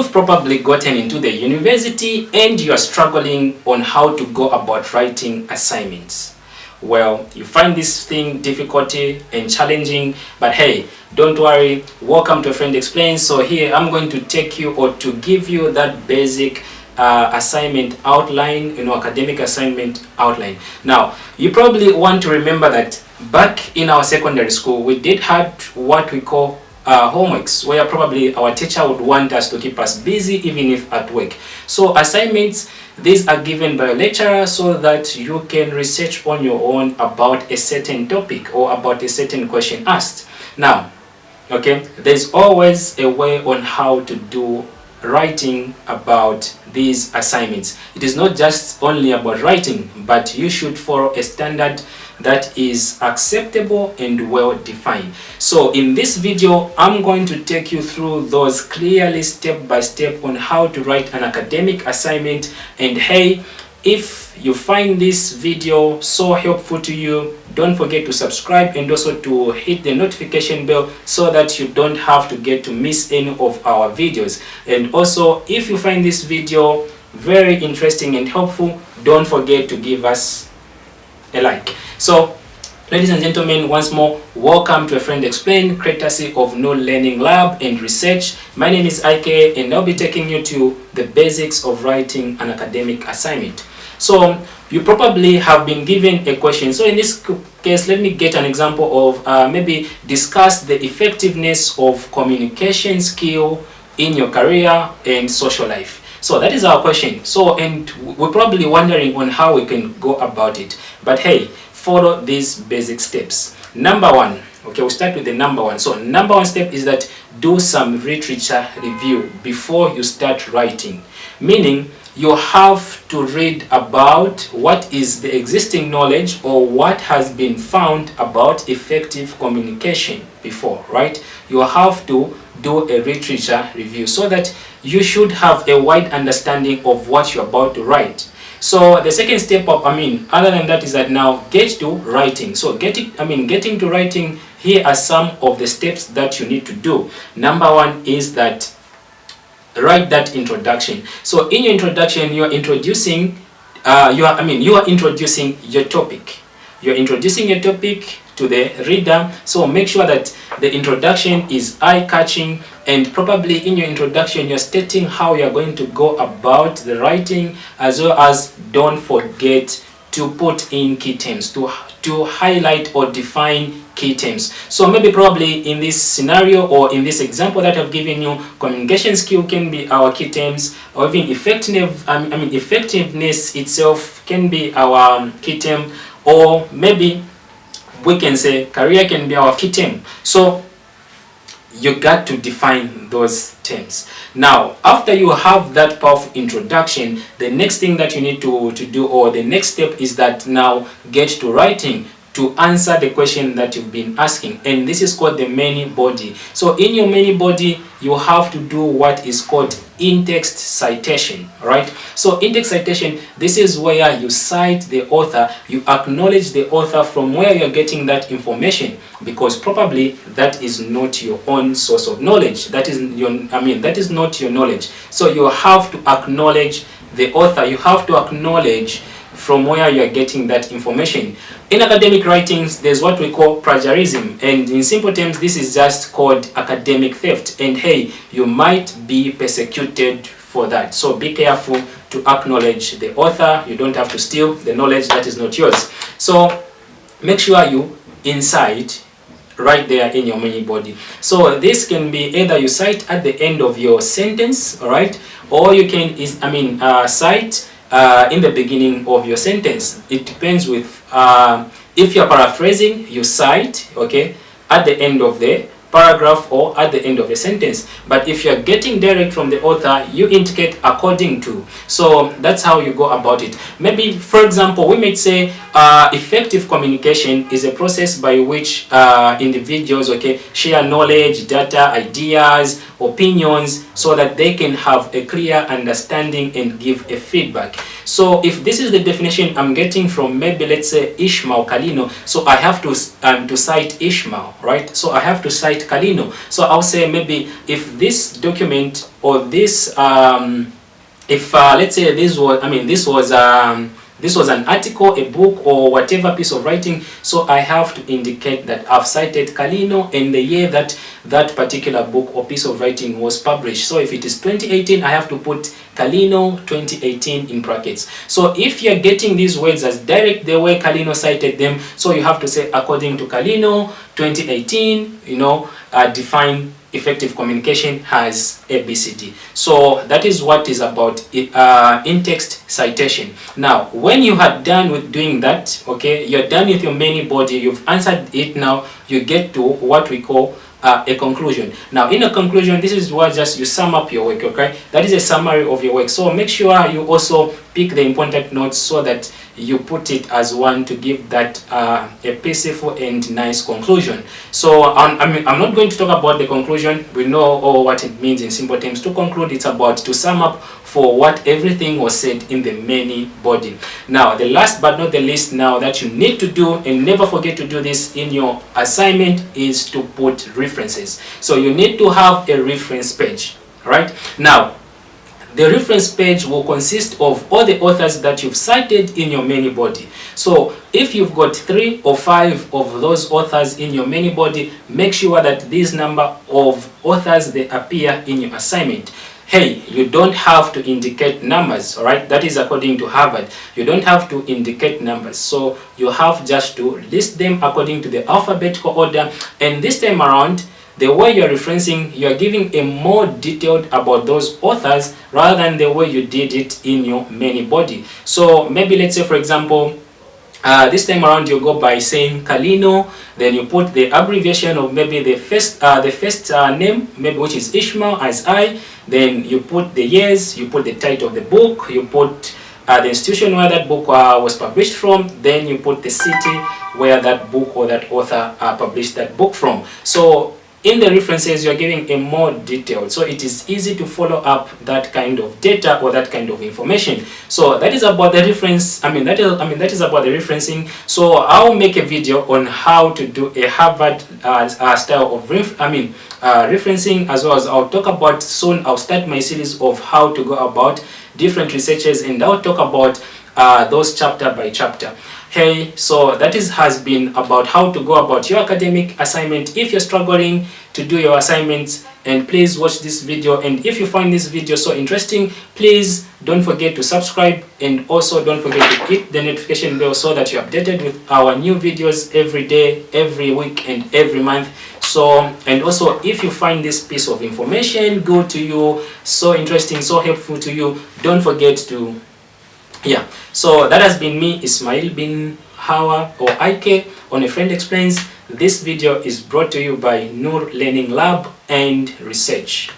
you've probably gotten into the university and you're struggling on how to go about writing assignments. Well, you find this thing difficulty and challenging, but hey, don't worry, welcome to A Friend Explains. So here I'm going to take you or to give you that basic assignment outline, academic assignment outline. Now, you probably want to remember that back in our secondary school, we did have what we call homeworks, where probably our teacher would want us to keep us busy even if at work. So assignments, these are given by a lecturer so that you can research on your own about a certain topic or about a certain question asked. Now, okay, there's always a way on how to do writing about these assignments. It is not just only about writing, but you should follow a standard that is acceptable and well defined. So in this video, I'm going to take you through those clearly step by step on how to write an academic assignment. And hey, if you find this video so helpful to you, don't forget to subscribe and also to hit the notification bell so that you don't have to miss any of our videos. And also, if you find this video very interesting and helpful, don't forget to give us a like. So, ladies and gentlemen, once more, welcome to A Friend Explain, courtesy of No Learning Lab and Research. My name is IK, and I'll be taking you to the basics of writing an academic assignment. So, you probably have been given a question. So, in this case, let me get an example of maybe discuss the effectiveness of communication skill in your career and social life. So that is our question. So, and we're probably wondering on how we can go about it. But hey, follow these basic steps. Number one, okay, we'll start with the number one. So number one step is that do some literature review before you start writing. Meaning, you have to read about what is the existing knowledge or what has been found about effective communication before, right? You have to do a literature review so that you should have a wide understanding of what you're about to write. So the second step up, other than that, is that now get to writing. So getting to writing, here are some of the steps that you need to do. Number one is that write that introduction. So in your introduction, you are introducing introducing your topic. You're introducing your topic to the reader. So make sure that the introduction is eye-catching, and probably in your introduction you're stating how you're going to go about the writing, as well as don't forget to put in key terms, to highlight or define key terms. So maybe probably in this scenario or in this example that I've given you, communication skill can be our key terms, or even effectiveness itself can be our key term, or maybe we can say career can be our key term. So you got to define those terms. Now, after you have that powerful introduction, the next thing that you need to do, or the next step, is that now get to writing to answer the question that you've been asking, and this is called the main body. So in your main body, you have to do what is called in-text citation, right? So in-text citation, this is where you cite the author, you acknowledge the author from where you're getting that information, because probably that is not your own source of knowledge. That is not your knowledge. So you have to acknowledge the author, you have to acknowledge from where you are getting that information. In academic writings, there's what we call plagiarism, and in simple terms, this is just called academic theft, and hey, you might be persecuted for that. So be careful to acknowledge the author. You don't have to steal the knowledge that is not yours. So make sure you incite right there in your main body. So this can be either you cite at the end of your sentence, all right, or you can cite in the beginning of your sentence. It depends with if you're paraphrasing, you cite, okay, at the end of the paragraph or at the end of a sentence. But if you're getting direct from the author, you indicate according to. So that's how you go about it. Maybe, for example, we might say effective communication is a process by which individuals, okay, share knowledge, data, ideas, opinions, so that they can have a clear understanding and give a feedback. So if this is the definition I'm getting from, maybe let's say Ishmael Kalino, so I have to cite Ishmael, right? So I have to cite Kalino. So I'll say maybe if this document or this if let's say this was an article, a book, or whatever piece of writing, so I have to indicate that I've cited Kalino and the year that that particular book or piece of writing was published. So if it is 2018, I have to put Kalino 2018 in brackets. So if you're getting these words as direct the way Kalino cited them, so you have to say according to Kalino 2018, define effective communication has ABCD. So that is what is about in-text citation. Now, when you are done with doing that, okay, you're done with your main body, you've answered it. Now you get to what we call a conclusion. Now in a conclusion, this is what just you sum up your work, okay? That is a summary of your work. So make sure you also pick the important notes so that you put it as one to give that a peaceful and nice conclusion. So I'm not going to talk about the conclusion. We know all what it means in simple terms. To conclude, it's about to sum up for what everything was said in the main body. Now the last but not the least now that you need to do, and never forget to do this in your assignment, is to put references. So you need to have a reference page, right? Now the reference page will consist of all the authors that you've cited in your main body. So if you've got 3 or 5 of those authors in your main body, make sure that this number of authors, they appear in your assignment. Hey, you don't have to indicate numbers, all right? That is according to Harvard. You don't have to indicate numbers. So you have just to list them according to the alphabetical order. And this time around, the way you're referencing, you're giving a more detailed about those authors rather than the way you did it in your main body. So maybe let's say, for example, this time around you go by saying Kalino, then you put the abbreviation of maybe the first name, maybe which is Ishmael as I, then you put the years, you put the title of the book, you put the institution where that book was published from, then you put the city where that book or that author published that book from. So in the references, you're giving a more detailed, so it is easy to follow up that kind of data or that kind of information. So that is about the reference. That is about the referencing. So I'll make a video on how to do a Harvard style of referencing, as well as I'll talk about soon. I'll start my series of how to go about different researches, and I'll talk about those chapter by chapter. Hey, so that has been about how to go about your academic assignment. If you're struggling to do your assignments, and please watch this video, and if you find this video so interesting, please don't forget to subscribe, and also don't forget to hit the notification bell so that you're updated with our new videos every day, every week, and every month. So, and also if you find this piece of information good to you, so interesting, so helpful to you, don't forget to so that has been me, Ismail bin Hawa, or Ike, on A Friend Explains. This video is brought to you by Noor Learning Lab and Research.